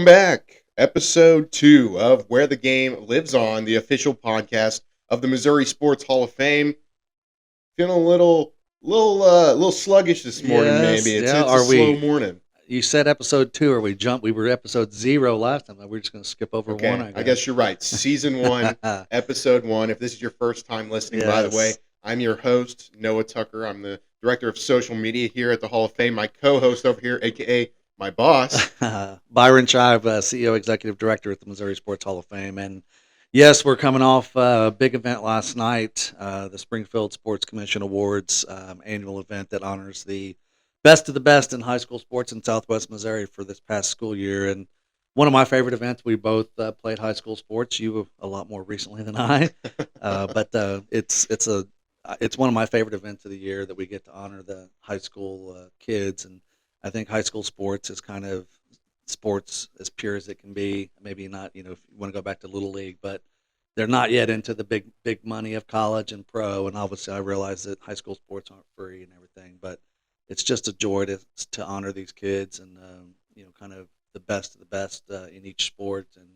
Welcome back. Episode 2 of Where the Game Lives On, the official podcast of the Missouri Sports Hall of Fame. Feeling a little sluggish this morning. Yes, Maybe it's yeah. it's a Are slow we? morning. You said episode 2. Are we jumped? We were episode 0 last time. We're just going to skip over 1, Okay, I I guess guess. you're right. Season 1, Episode 1. If this is your first time listening, by the way, Yes. I'm your host, Noah Tucker. I'm the director of social media here at the Hall of Fame. My co-host over here, aka my boss. Byron Chive, CEO, Executive Director at the Missouri Sports Hall of Fame. And yes, we're coming off a big event last night, the Springfield Sports Commission Awards annual event that honors the best of the best in high school sports in Southwest Missouri for this past school year. And one of my favorite events. We both played high school sports. You a lot more recently than I, but it's one of my favorite events of the year that we get to honor the high school kids. And I think high school sports is kind of sports as pure as it can be. Maybe not, if you want to go back to Little League, but they're not yet into the big money of college and pro. And obviously, I realize that high school sports aren't free and everything, but it's just a joy to honor these kids and kind of the best of the best in each sport. And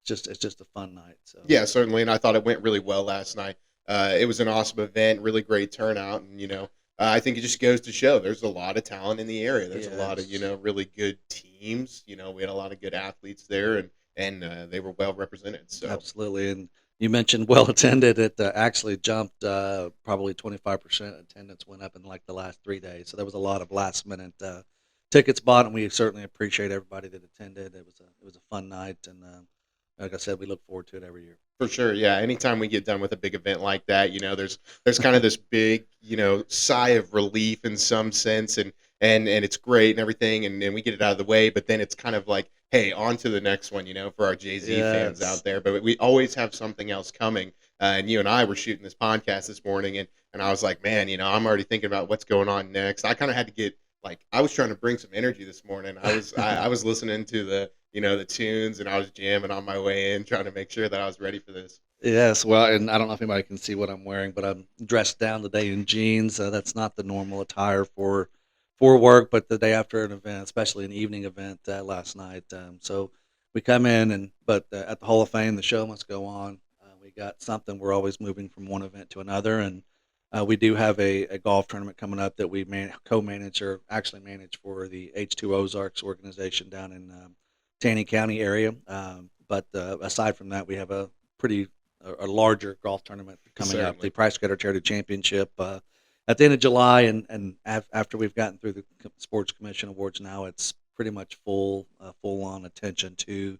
it's just a fun night. So Yeah, certainly, and I thought it went really well last night. It was an awesome event, really great turnout, and I think it just goes to show there's a lot of talent in the area. There's a lot of yes. really good teams. We had a lot of good athletes there, and they were well represented. So Absolutely. And you mentioned well attended. It actually jumped probably 25% attendance went up in like the last 3 days. So there was a lot of last minute tickets bought, and we certainly appreciate everybody that attended. It was a fun night, and like I said, we look forward to it every year. for sure, yeah. Anytime we get done with a big event like that, there's kind of this big, sigh of relief in some sense, and it's great and everything, and we get it out of the way. But then it's kind of like, hey, on to the next one, for our Jay Z fans out Yes. there. But we always have something else coming. And you and I were shooting this podcast this morning, and I was like, man, I'm already thinking about what's going on next. I kind of had to get like I was trying to bring some energy this morning. I was listening to the tunes, and I was jamming on my way in, trying to make sure that I was ready for this. Yes, well, and I don't know if anybody can see what I'm wearing, but I'm dressed down today in jeans. That's not the normal attire for work, but the day after an event, especially an evening event last night. So we come in, but at the Hall of Fame, the show must go on. We got something. We're always moving from one event to another, and we do have a golf tournament coming up that we co-manage or actually manage for the H2 Ozarks organization down in Taney County area. But aside from that, we have a larger golf tournament coming up, the Certainly. Price Cutter Charity Championship at the end of July, and after we've gotten through the Sports Commission Awards, now it's pretty much full on attention to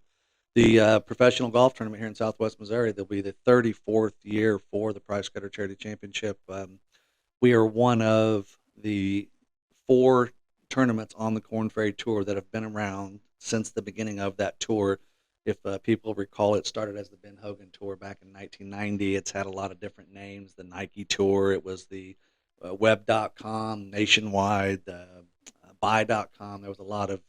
the professional golf tournament here in Southwest Missouri. There'll be the 34th year for the Price Cutter Charity Championship. We are one of the 4 tournaments on the Corn Ferry Tour that have been around since the beginning of that tour. If people recall, it started as the Ben Hogan Tour back in 1990. It's had a lot of different names. The Nike Tour, it was the Web.com, Nationwide, Buy.com. There was a lot of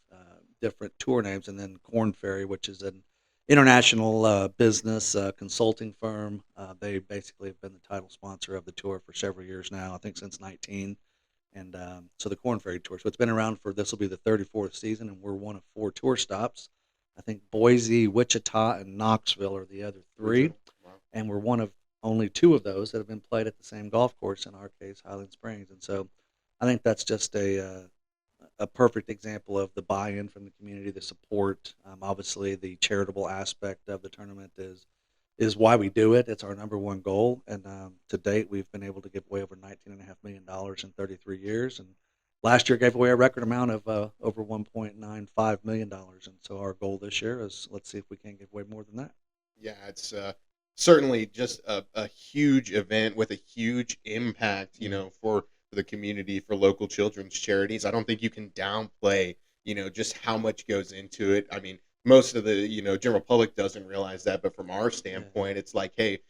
different tour names. And then Corn Ferry, which is an international business consulting firm. They basically have been the title sponsor of the tour for several years now, I think since 19. And so the Corn Ferry Tour. So it's been around this will be the 34th season, and we're one of 4 tour stops. I think Boise, Wichita, and Knoxville are the other 3, Original. Wow. and we're one of only 2 of those that have been played at the same golf course. In our case, Highland Springs, and so I think that's just a perfect example of the buy-in from the community, the support. Obviously, the charitable aspect of the tournament is why we do it. It's our number one goal, and to date, we've been able to give away over $19.5 million in 33 years, and last year gave away a record amount of over $1.95 million. And so our goal this year is let's see if we can give away more than that. Yeah, it's certainly just a huge event with a huge impact, Mm. for the community, for local children's charities. I don't think you can downplay, just how much goes into it. I mean, most of the, general public doesn't realize that, but from our Yeah. standpoint, it's like, hey,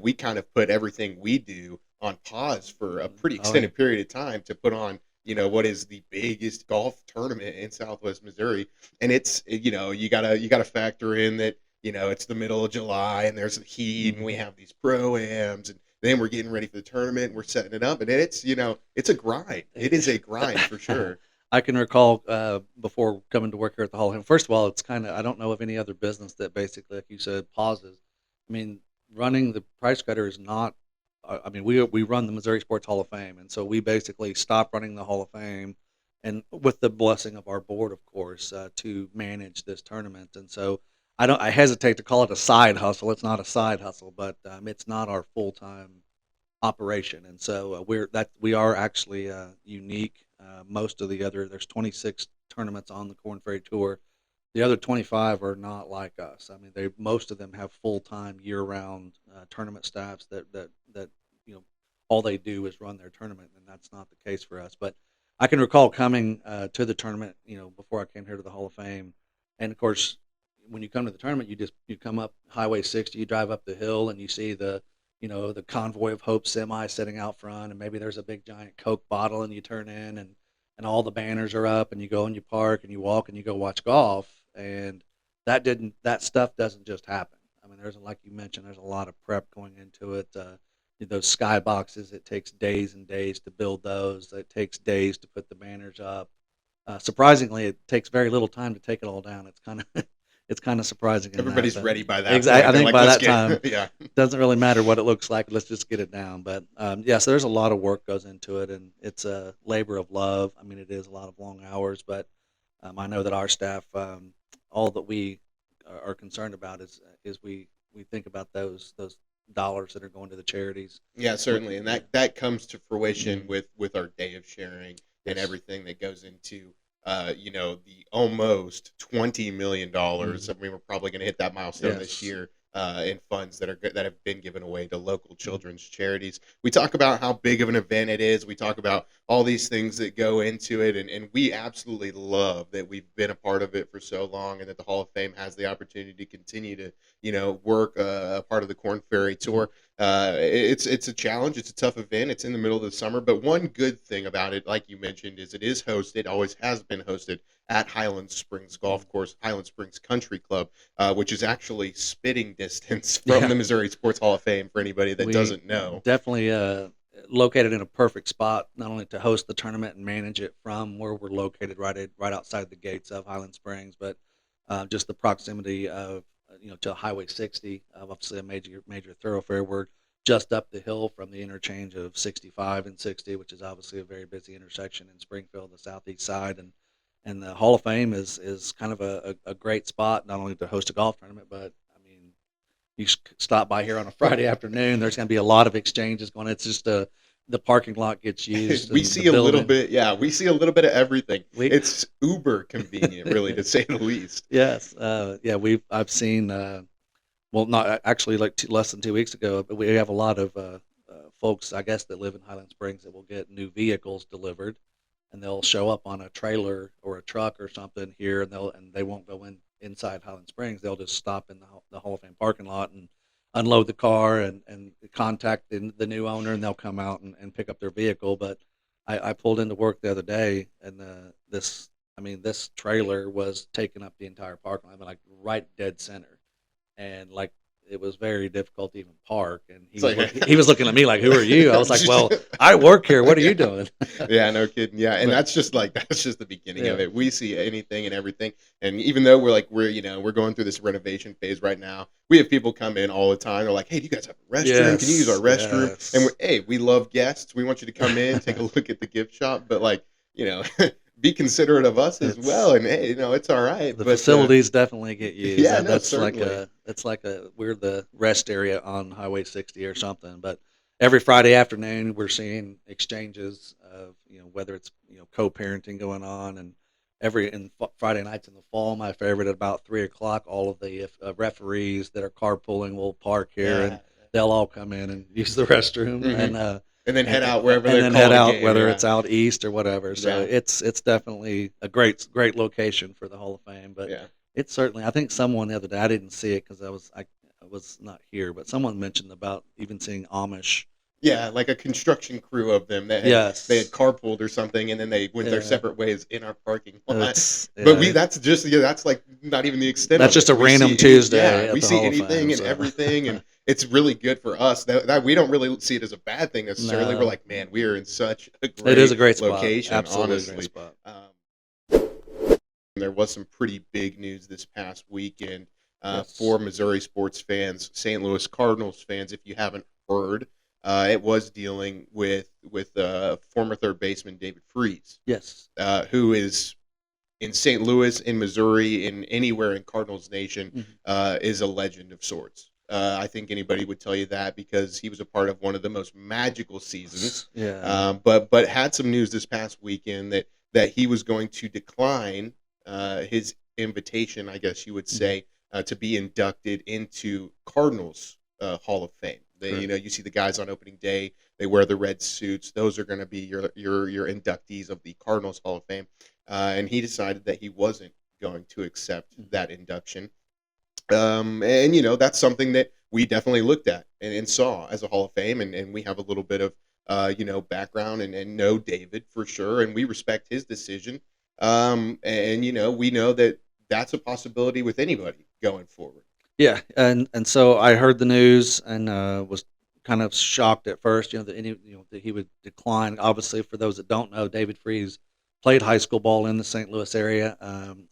we kind of put everything we do on pause for a pretty Oh, yeah. extended period of time to put on, what is the biggest golf tournament in Southwest Missouri. And it's, you gotta factor in that it's the middle of July and there's the heat and we Mhm. have these pro-ams and then we're getting ready for the tournament and we're setting it up and it's a grind. It is a grind for sure. I can recall before coming to work here at the Hall of Fame. First of all, it's kind of I don't know of any other business that basically, like you said, pauses. I mean, running the price cutter is not. I mean, we run the Missouri Sports Hall of Fame, and so we basically stop running the Hall of Fame, and with the blessing of our board, of course, to manage this tournament. And so I hesitate to call it a side hustle. It's not a side hustle, but it's not our full time operation, and so we are actually unique. Most of the other there's 26 tournaments on the Corn Ferry Tour. The other 25 are not like us. I mean, they most of them have full time year round tournament staffs that you know all they do is run their tournament, and that's not the case for us. But I can recall coming to the tournament, before I came here to the Hall of Fame, and of course, when you come to the tournament, you come up Highway 60, you drive up the hill, and you see the convoy of hope semi sitting out front, and maybe there's a big giant Coke bottle, and you turn in, and all the banners are up, and you go and you park and you walk and you go watch golf, and that stuff doesn't just happen. I mean, there's like you mentioned, there's a lot of prep going into it. Those sky boxes, it takes days and days to build those. It takes days to put the banners up. Surprisingly, it takes very little time to take it all down. It's kind of it's kind of surprising in that. Everybody's ready by that Exactly. point. I They're think like, by let's that time, get yeah. it doesn't really matter what it looks like. Let's just get it down. But yeah, so there's a lot of work goes into it, and it's a labor of love. I mean, it is a lot of long hours, but I know that our staff, all that we are concerned about is we think about those dollars that are going to the charities. Yeah, certainly, and that comes to fruition Mhm. with our day of sharing and Yes. everything that goes into the almost $20 million. I Mhm. mean, we're probably going to hit that milestone this Yes. year in funds that have been given away to local Mhm. children's charities. We talk about how big of an event it is. We talk about all these things that go into it, and we absolutely love that we've been a part of it for so long, and that the Hall of Fame has the opportunity to continue to work a part of the Corn Ferry Mhm. Tour. It's a challenge. It's a tough event. It's in the middle of the summer, but one good thing about it, like you mentioned, is it is hosted. Always has been hosted at Highland Springs Mhm. Golf Course, Highland Springs Country Club, which is actually spitting distance from Yeah. the Missouri Sports Hall of Fame for anybody that We doesn't know. definitely located in a perfect spot, not only to host the tournament and manage it from where we're located, right outside the gates of Highland Springs, but just the proximity of to Highway 60, obviously a major thoroughfare. We're just up the hill from the interchange of 65 and 60, which is obviously a very busy intersection in Springfield, the southeast side, and the Hall of Fame is kind of a great spot not only to host a golf tournament, but I mean you stop by here on a Friday afternoon, there's going to be a lot of exchanges going. It's just the parking lot gets used We and the see a little building. bit, yeah, we see a little bit of everything. We It's uber convenient, really, to say the least. yes, yeah, I've seen well, not actually like less than 2 weeks ago, but we have a lot of folks, I guess, that live in Highland Springs that will get new vehicles delivered, and they'll show up on a trailer or a truck or something here, and they won't go inside Highland Springs. They'll just stop in the Hall of Fame parking lot and unload the car and contact the new owner, and they'll come out and pick up their vehicle. But I pulled into work the other day, and this trailer was taking up the entire parking lot, I mean, like right dead center, and like it was very difficult to even park. And It's like, he was looking at me like, "Who are you?" I was like, "Well, I work here. What are yeah. you doing?" Yeah, no kidding. Yeah, and But that's just the beginning of yeah, it. We see anything and everything, and even though we're going through this renovation phase right now, we have people come in all the time. They're like, "Hey, do you guys have a restroom? Can you use our yes, restroom?" And yes. hey, we love guests. We want you to come in, take a look at the gift shop, but like, you know, be considerate of us as well. It's And hey, it's all right. the But facilities definitely get used. yeah, no, That's like certainly. a we're the rest area on Highway 60 or something. But every Friday afternoon, we're seeing exchanges of whether it's co-parenting going on, and Friday nights in the fall, my favorite at about 3 o'clock, all of the referees that are carpooling will park here, and Yeah. they'll all come in and use the restroom, Hmm. And then head and, out wherever and they're then head calling a out, game. whether Yeah, it's out east or whatever. So yeah, it's definitely a great location for the Hall of Fame. But yeah. it's certainly, I think someone the other day, I didn't see it because I was not here, but someone mentioned about even seeing Amish. Yeah, like a construction crew of them that they had Yes, carpooled or something, and then they went their yeah, separate ways in our parking lot. it's But yeah, that's like not even the extent that's of just it. a We random see any yeah, Tuesday we at the see Hall of Fame. anything and So everything, and it's really good for us. That we don't really see it as a bad thing necessarily. We're no, like, man, we are in such a it is a great great spot, location, absolutely a great honestly. spot. there was some pretty big news this past weekend Yes. for Missouri sports fans, St. Louis Cardinals fans. If you haven't heard, it was dealing with former third baseman David Freese, Yes. who is in St. Louis, in Missouri, in anywhere in Cardinals Nation, Mhm. is a legend of sorts. I think anybody would tell you that because he was a part of one of the most magical seasons. Yeah. But had some news this past weekend that he was going to decline his invitation, I guess you would Mhm. say, to be inducted into Cardinals Hall of Fame. Correct. You see the guys on opening day; they wear the red suits. Those are going to be your inductees of the Cardinals Hall of Fame. And he decided that he wasn't going to accept Mhm. that induction. And that's something that we definitely looked at and saw as a Hall of Fame, and we have a little bit of background and know David for sure, and we respect his decision. And we know that that's a possibility with anybody going forward. Yeah, and so I heard the news and was kind of shocked at first. That he would decline. Obviously, for those that don't know, David Freese played high school ball in the St. Louis area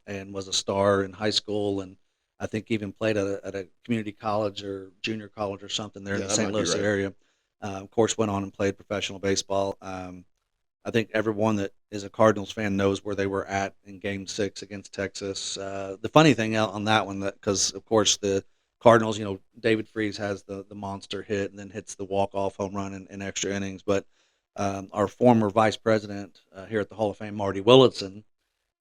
and was a star in high school, and I think even played at a community college or junior college or something there in Yeah, the that St. might be Louis right. area. Of course, went on and played professional baseball. I think everyone that is a Cardinals fan knows where they were at in Game 6 against Texas. The funny thing out on that one, that because of course the Cardinals, David Freese has the monster hit and then hits the walk off home run in extra innings. But our former vice president here at the Hall of Fame, Marty Willitson,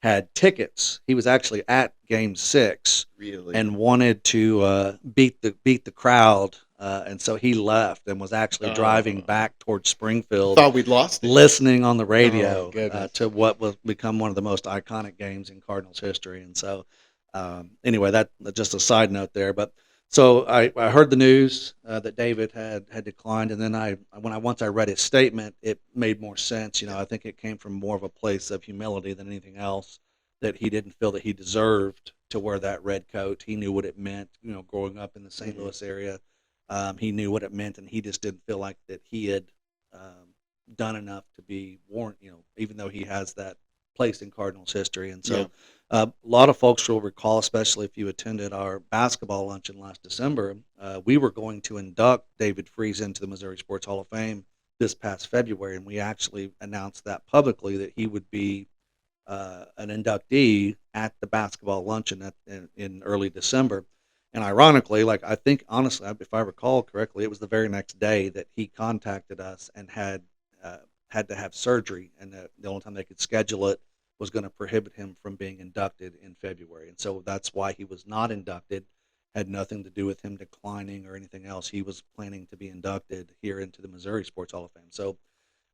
had tickets. He was actually at Game 6 Really? and wanted to beat the crowd, and so he left and was actually driving Oh, back towards I Springfield, thought we'd lost it. listening on the Oh radio goodness. to what will become one of the most iconic games in Cardinals history. And so, anyway, that just a side note there. But so I heard the news that David had declined, and then once I read his statement, it made more sense. Yeah. I think it came from more of a place of humility than anything else. That he didn't feel that he deserved to wear that red coat. He knew what it meant. Growing up in the St. Hmm. Louis area, he knew what it meant, and he just didn't feel like that he had done enough to be warrant. Even though he has that place in Cardinals history. And Yeah. so a lot of folks will recall, especially if you attended our basketball luncheon last December, we were going to induct David Freese into the Missouri Sports Hall of Fame this past February, and we actually announced that publicly that he would be an inductee at the basketball luncheon in early December. And ironically, like I think honestly, if I recall correctly, it was the very next day that he contacted us and uh, had to have surgery, and the only time they could schedule it was going to prohibit him from being inducted in February. And so that's why he was not inducted. Had nothing to do with him declining or anything else. He was planning to be inducted here into the Missouri Sports Hall of Fame. So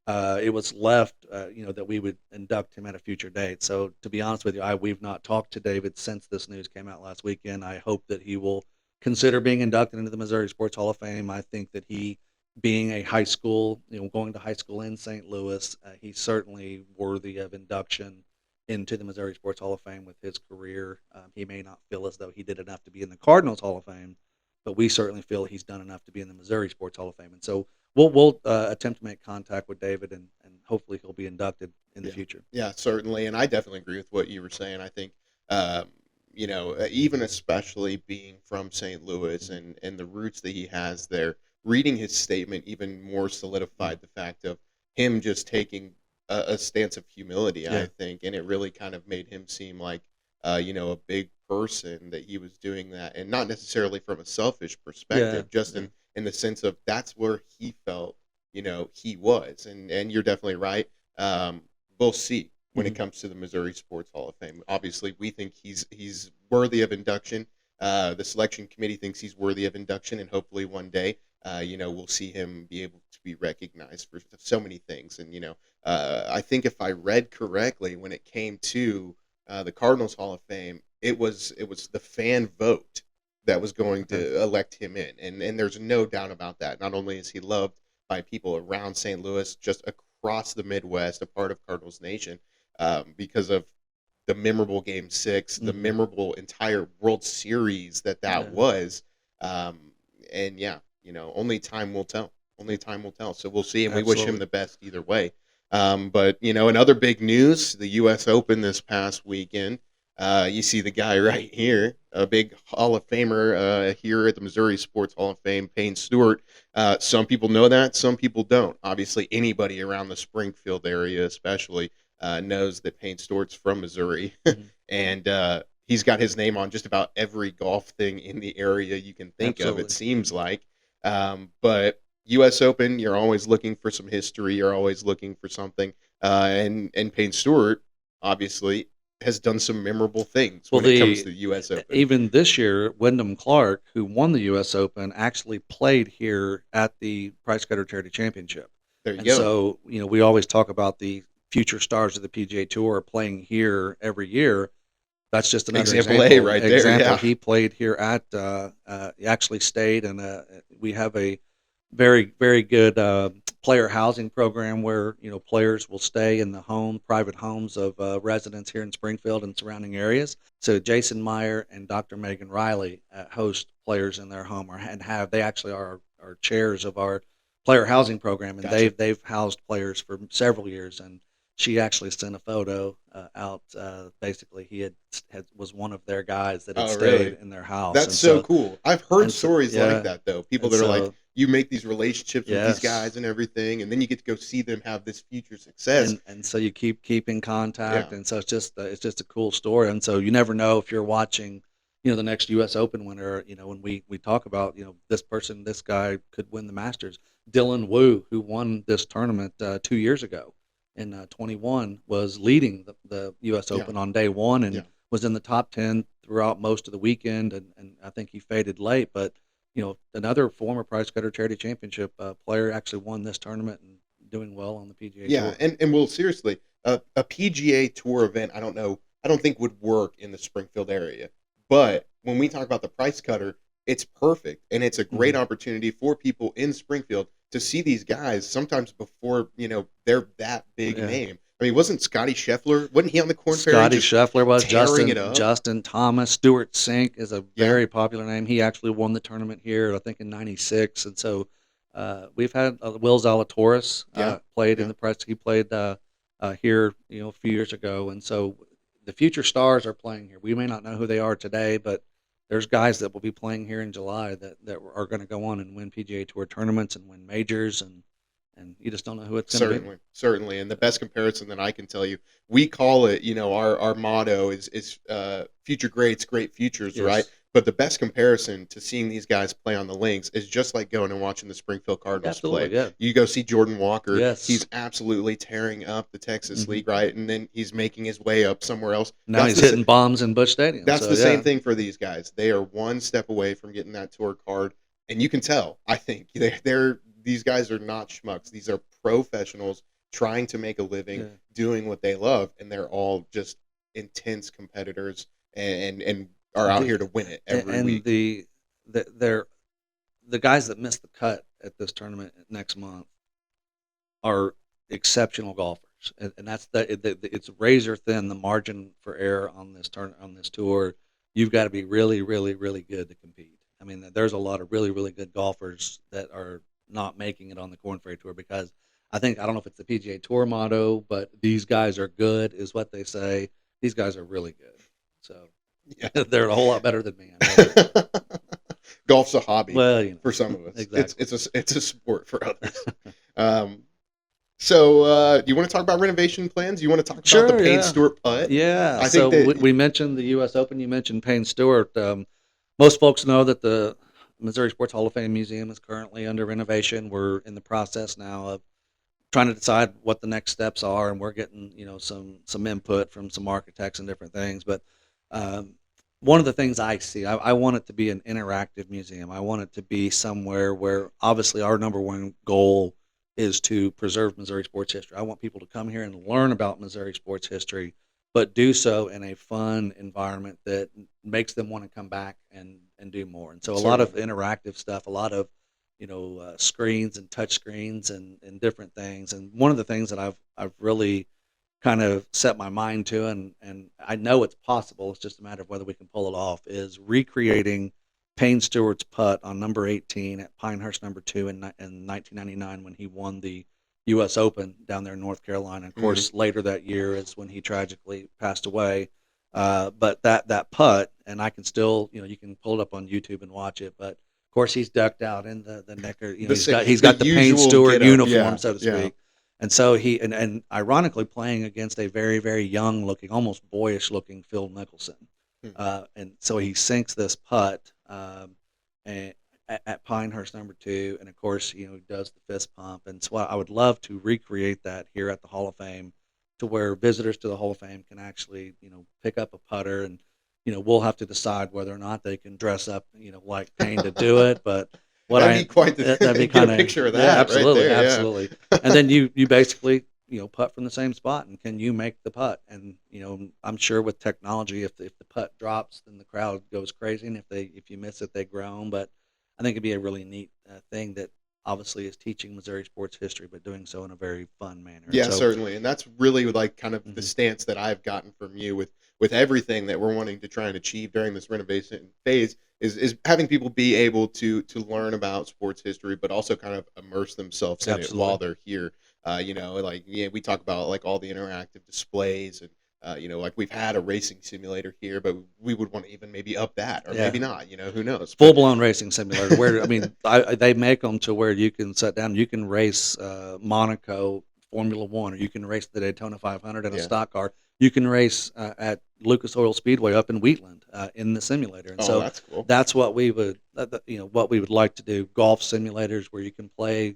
it was left, that we would induct him at a future date. So to be honest with you, we've not talked to David since this news came out last weekend. I hope that he will consider being inducted into the Missouri Sports Hall of Fame. I think that he, being a high school, going to high school in St. Louis, he's certainly worthy of induction into the Missouri Sports Hall of Fame with his career. He may not feel as though he did enough to be in the Cardinals Hall of Fame, but we certainly feel he's done enough to be in the Missouri Sports Hall of Fame. And so we'll attempt to make contact with David, and hopefully he'll be inducted in the Yeah, future. yeah, certainly, and I definitely agree with what you were saying. I think, even especially being from St. Louis Mhm. and the roots that he has there, reading his statement even more Mhm. solidified the fact of him just taking a stance of humility. I Yeah, think, and it really kind of made him seem like, a big person that he was doing that, and not necessarily from a selfish yeah, perspective, just yeah. in the sense of that's where he felt, he was, and you're definitely right. Um, we'll see when it Mhm. comes to the Missouri Sports Hall of Fame. Obviously, we think he's worthy of induction. The selection committee thinks he's worthy of induction, and hopefully one day, we'll see him be able to be recognized for so many things. And I think if I read correctly, when it came to the Cardinals Hall of Fame, it was the fan vote that was going Okay. to elect him in, and there's no doubt about that. Not only is he loved by people around St. Louis, just across the Midwest, a part of Cardinals Nation, because of the memorable Game 6, the Mhm. memorable entire World Series that Yeah, was. Um, and yeah, only time will tell. Only time will tell. So we'll see, and we wish him absolutely. the best either way. But, in other big news, the U.S. Open this past weekend. You see the guy right here, a big Hall of Famer here at the Missouri Sports Hall of Fame, Payne Stewart. Some people know that, some people don't. Obviously, anybody around the Springfield area, especially, knows that Payne Stewart's from Missouri, Mhm. and he's got his name on just about every golf thing in the area you can think of. It Absolutely. seems like, but U.S. Open, you're always looking for some history. You're always looking for something, and Payne Stewart obviously has done some memorable things Well, when it comes the to the U.S. Open. even this year, Wyndham Clark, who won the U.S. Open, actually played here at the Price Cutter Charity Championship. There you And go. so, we always talk about the future stars of the PGA Tour playing here every year. That's just another Example A example. right there, yeah. He played here at. He actually stayed, and we have a very, very good player housing program where players will stay in the private homes of residents here in Springfield and surrounding areas. So Jason Meyer and Dr. Megan Riley host players in their home, they actually are chairs of our player housing program, and Gotcha. they've housed players for several years. And she actually sent a photo out. Basically, was one of their guys that had Oh, stayed really? in their house, That's and so so cool. I've heard and so stories like yeah, that, though. People and that are like, so you make these relationships with these yes. guys and everything, and then you get to go see them have this future success. And so you keep in contact, Yeah. and so it's just a cool story. And so you never know if you're watching the next US Open winner. When we talk about this guy could win the Masters. Dylan Wu, who won this tournament 2 years ago in 21, was leading the US Yeah. Open on day one Yeah. and was in the top 10 throughout most of the weekend, and I think he faded late. But another former Price Cutter Charity Championship player actually won this tournament and doing well on the PGA Yeah, Tour. and well, seriously, a PGA Tour event, I don't know, I don't think would work in the Springfield area. But when we talk about the Price Cutter, it's perfect, and it's a great Mhm. opportunity for people in Springfield to see these guys sometimes before they're that big Yeah. name. I mean, wasn't Scotty Scheffler? Wasn't he on the Corn Ferry Scotty just Scheffler was tearing it Justin up? Justin Thomas. Stuart Sink is a Yeah, very popular name. He actually won the tournament here, I think, in '96, and so we've had Will Zalatoris yeah, played in yeah. the press. He played here, a few years ago, and so the future stars are playing here. We may not know who they are today, but there's guys that will be playing here in July that are going to go on and win PGA Tour tournaments and win majors, and you just don't know who it's going to be. Certainly, certainly, and the best comparison that I can tell you, we call it. Our motto is future greats, great futures, right? Yes, But the best comparison to seeing these guys play on the links is just like going and watching the Springfield Cardinals play. absolutely, yeah, You go see Jordan Walker; yes. he's absolutely tearing up the Texas Hmm. League, right? And then he's making his way up somewhere else. Now he's hitting bombs in Busch Stadium. That's So the same yeah, thing for these guys. They are one step away from getting that tour card, and you can tell. I think they're these guys are not schmucks. These are professionals trying to make a living, yeah. doing what they love, and they're all just intense competitors and are out The here to win it every and week. they're the guys that missed the cut at this tournament next month are exceptional golfers, and that's it's razor thin the margin for error on this tour. You've got to be really, really, really good to compete. I mean, there's a lot of really, really good golfers that are not making it on the Corn Ferry Tour because I don't know if it's the PGA Tour motto, but these guys are good, is what they say. These guys are really good, so Yeah. they're a whole lot better than me. I know that. Golf's a hobby Well, for some of us. It's exactly. it's a sport for others. Um, so, do you want to talk about renovation plans? You want to talk about the Sure, Payne yeah. Stewart putt? Yeah, I so think that we mentioned the U.S. Open. You mentioned Payne Stewart. Most folks know that the Missouri Sports Hall of Fame Museum is currently under renovation. We're in the process now of trying to decide what the next steps are, and we're getting some input from some architects and different things. But um, one of the things I see, I want it to be an interactive museum. I want it to be somewhere where obviously our number one goal is to preserve Missouri sports history. I want people to come here and learn about Missouri sports history, but do so in a fun environment that makes them want to come back and do more. And so a lot of certainly. interactive stuff, a lot of screens and touch screens and different things. And one of the things that I've really kind of set my mind to, and I know it's possible. It's just a matter of whether we can pull it off. Is recreating Payne Stewart's putt on number 18 at Pinehurst number 2 in 1999 when he won the U.S. Open down there in North Carolina. Of Hmm. course, later that year is when he tragically passed away. But that putt, and I can still, you can pull it up on YouTube and watch it. But of course, he's ducked out in the necker. He's got the Payne usual Stewart get up. uniform, Yeah, so to yeah. speak. And so and ironically playing against a very, very young looking, almost boyish looking Phil Mickelson. Hmm. And so he sinks this putt and, at Pinehurst #2, and of course, he does the fist pump. And so I would love to recreate that here at the Hall of Fame, to where visitors to the Hall of Fame can actually, pick up a putter, and we'll have to decide whether or not they can dress up, like Payne to do it. But That'd be quite the that'd be get a kind of, picture of yeah, that right absolutely, there. absolutely. Yeah. And then you basically putt from the same spot, and can you make the putt? And I'm sure with technology, if the putt drops, then the crowd goes crazy, and if you miss it, they groan. But I think it'd be a really neat thing that obviously is teaching Missouri sports history, but doing so in a very fun manner. And Yeah, so, certainly, and that's really like kind of the mhm, stance that I've gotten from you with everything that we're wanting to try and achieve during this renovation phase is having people be able to learn about sports history, but also kind of immerse themselves in it while absolutely. they're here. Like we talk about like all the interactive displays and. Like we've had a racing simulator here, but we would want to even maybe up that, or Yeah. maybe not. Who knows? Full But blown racing simulator. Where I mean, they make them to where you can sit down. You can race Monaco Formula One, or you can race the Daytona 500 in a yeah. stock car. You can race at Lucas Oil Speedway up in Wheatland in the simulator. And Oh, so that's cool. that's what we would, what we would like to do. Golf simulators where you can play,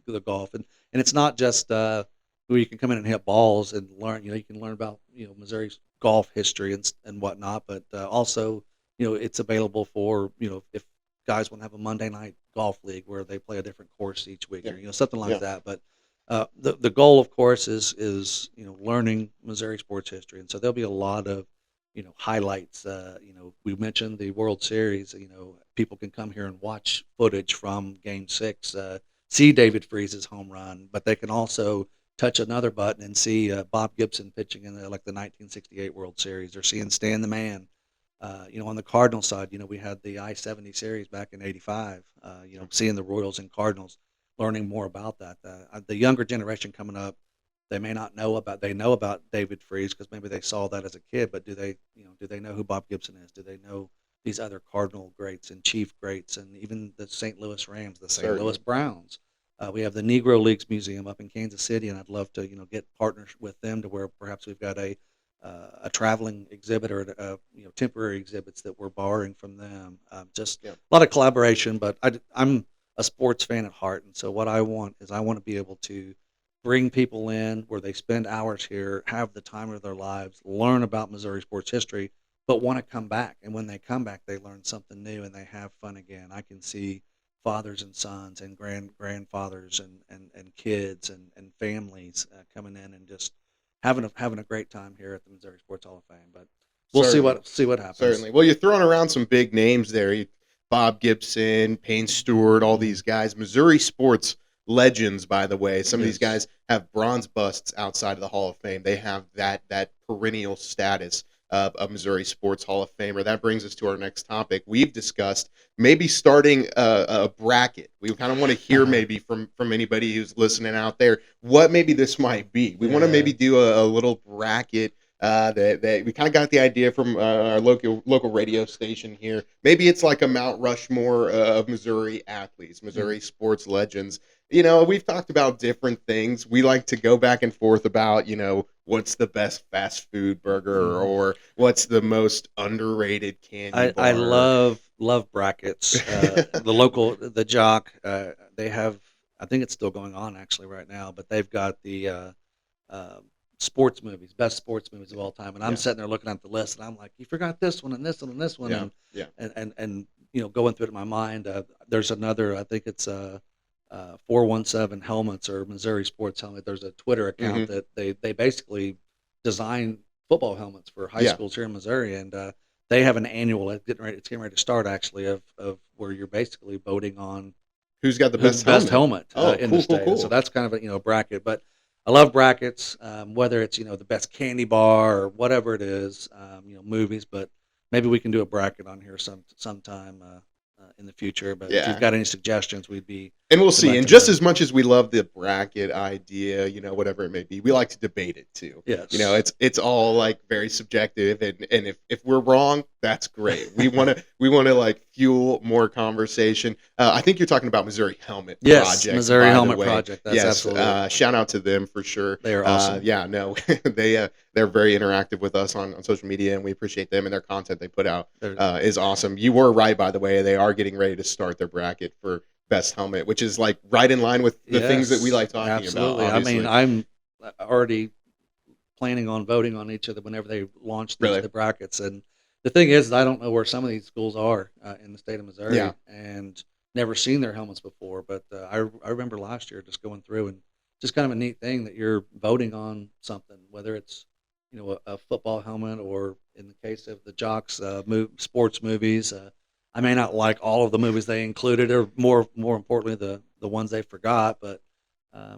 the golf, and it's not just where you can come in and hit balls and learn. You can learn about Missouri's golf history and whatnot, but also it's available for, if guys want to have a Monday night golf league where they play a different course each week, Yeah. or something like Yeah. that. But the goal, of course, is learning Missouri sports history, and so there'll be a lot of highlights. We mentioned the World Series. People can come here and watch footage from Game 6, see David Freese's home run, but they can also touch another button and see Bob Gibson pitching in like the 1968 World Series, or seeing Stan the Man. On the Cardinal side, we had the I-70 series back in '85. Seeing the Royals and Cardinals, learning more about that. The younger generation coming up, they may not know about. They know about David Freese because maybe they saw that as a kid, but do they know who Bob Gibson is? Do they know these other Cardinal greats and Chief greats, and even the St. Louis Rams, the St. Louis Certainly. Browns? We have the Negro Leagues Museum up in Kansas City, and I'd love to get partners with them to where perhaps we've got a traveling exhibit, or temporary exhibits that we're borrowing from them. Just Yeah. a lot of collaboration, but I'm a sports fan at heart, and so what I want to be able to bring people in where they spend hours here, have the time of their lives, learn about Missouri sports history, but want to come back. And when they come back, they learn something new and they have fun again. I can see fathers and sons and grandfathers and kids and families coming in and just having a great time here at the Missouri Sports Hall of Fame. But we'll see Certainly. what happens. Certainly. Well, you're throwing around some big names there. Bob Gibson, Payne Stewart, all Mhm. these guys. Missouri sports legends, by the way. Some of these Yes. guys have bronze busts outside of the Hall of Fame. They have that perennial status of a Missouri Sports Hall of Famer. That brings us to our next topic. We've discussed maybe starting a bracket. We kind of want to hear maybe from anybody who's listening out there what maybe this might be. We want to Yeah. maybe do a little bracket that we kind of got the idea from our local radio station here. Maybe it's like a Mount Rushmore of Missouri athletes, Missouri sports legends. We've talked about different things. We like to go back and forth about, what's the best fast food burger, Mhm. or what's the most underrated candy I bar. love brackets. The Jock, they have. I think it's still going on actually right now, but they've got the uh, sports movies, best sports movies of all time, and I'm Yeah, sitting there looking at the list, and I'm like, you forgot this one and this one and this one, yeah, yeah. and going through it in my mind. There's another. I think it's 417 helmets, or Missouri sports helmet. There's a Twitter account Hmm. that they basically design football helmets for high Yeah. schools here in Missouri, and they have an annual. It's getting ready to start actually, of where you're basically voting on Who's got the who's best the best helmet? helmet Oh, in the cool, cool, state. And so cool. that's kind of a bracket. But I love brackets, whether it's the best candy bar or whatever it is, movies. But maybe we can do a bracket on here sometime in the future. But if Yeah. you've got any suggestions, we'd be. And we'll We'd see. like And to just know. as much as we love the bracket idea, whatever it may be, we like to debate it too. Yes. It's all like very subjective, and if we're wrong, that's great. We wanna like fuel more conversation. I think you're talking about Missouri Helmet Yes, Project. Missouri by the Helmet way. Project. That's Yes, absolutely. shout out to them for sure. They are awesome. Yeah, no, they're very interactive with us on social media, and we appreciate them and their content they put out is awesome. You were right, by the way. They are getting ready to start their bracket for best helmet, which is like right in line with the things that we like talking absolutely. about. Obviously. I mean, I'm already planning on voting on each of them whenever they launch the brackets. And the thing is, I don't know where some of these schools are in the state of Missouri, and never seen their helmets before. But I remember last year just going through, and just kind of a neat thing that you're voting on something, whether it's a football helmet, or in the case of the Jocks sports movies. I may not like all of the movies they included, or more importantly, the ones they forgot, but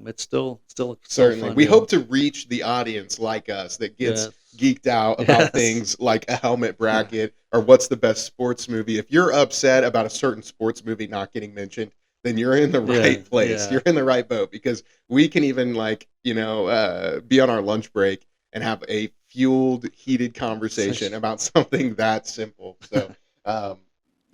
it's still certainly fun we deal. hope to reach the audience like us that gets geeked out about things like a helmet bracket or what's the best sports movie. If you're upset about a certain sports movie not getting mentioned, then you're in the right place. You're in the right boat, because we can even be on our lunch break and have a fueled, heated conversation about something that simple. So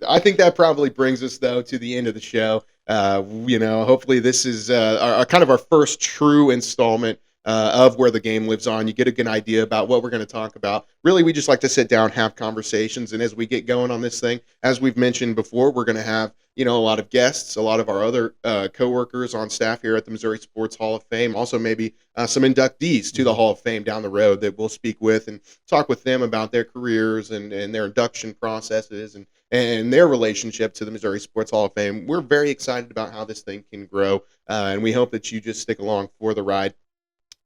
I think that probably brings us, though, to the end of the show. Hopefully this is our kind of our first true installment of Where the Game Lives On. You get a good idea about what we're going to talk about. Really, we just like to sit down, have conversations, and as we get going on this thing, as we've mentioned before, we're going to have a lot of guests, a lot of our other coworkers on staff here at the Missouri Sports Hall of Fame, also maybe some inductees to the Hall of Fame down the road that we'll speak with and talk with them about their careers and their induction processes and their relationship to the Missouri Sports Hall of Fame. We're very excited about how this thing can grow, and we hope that you just stick along for the ride.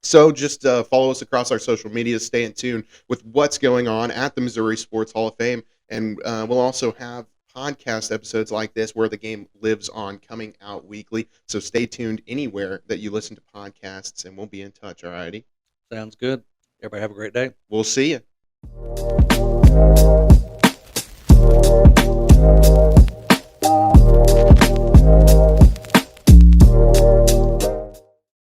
So just follow us across our social media. Stay in tune with what's going on at the Missouri Sports Hall of Fame, and we'll also have podcast episodes like this, Where the Game Lives On, coming out weekly. So stay tuned anywhere that you listen to podcasts, and we'll be in touch. All righty. Sounds good. Everybody have a great day. We'll see you.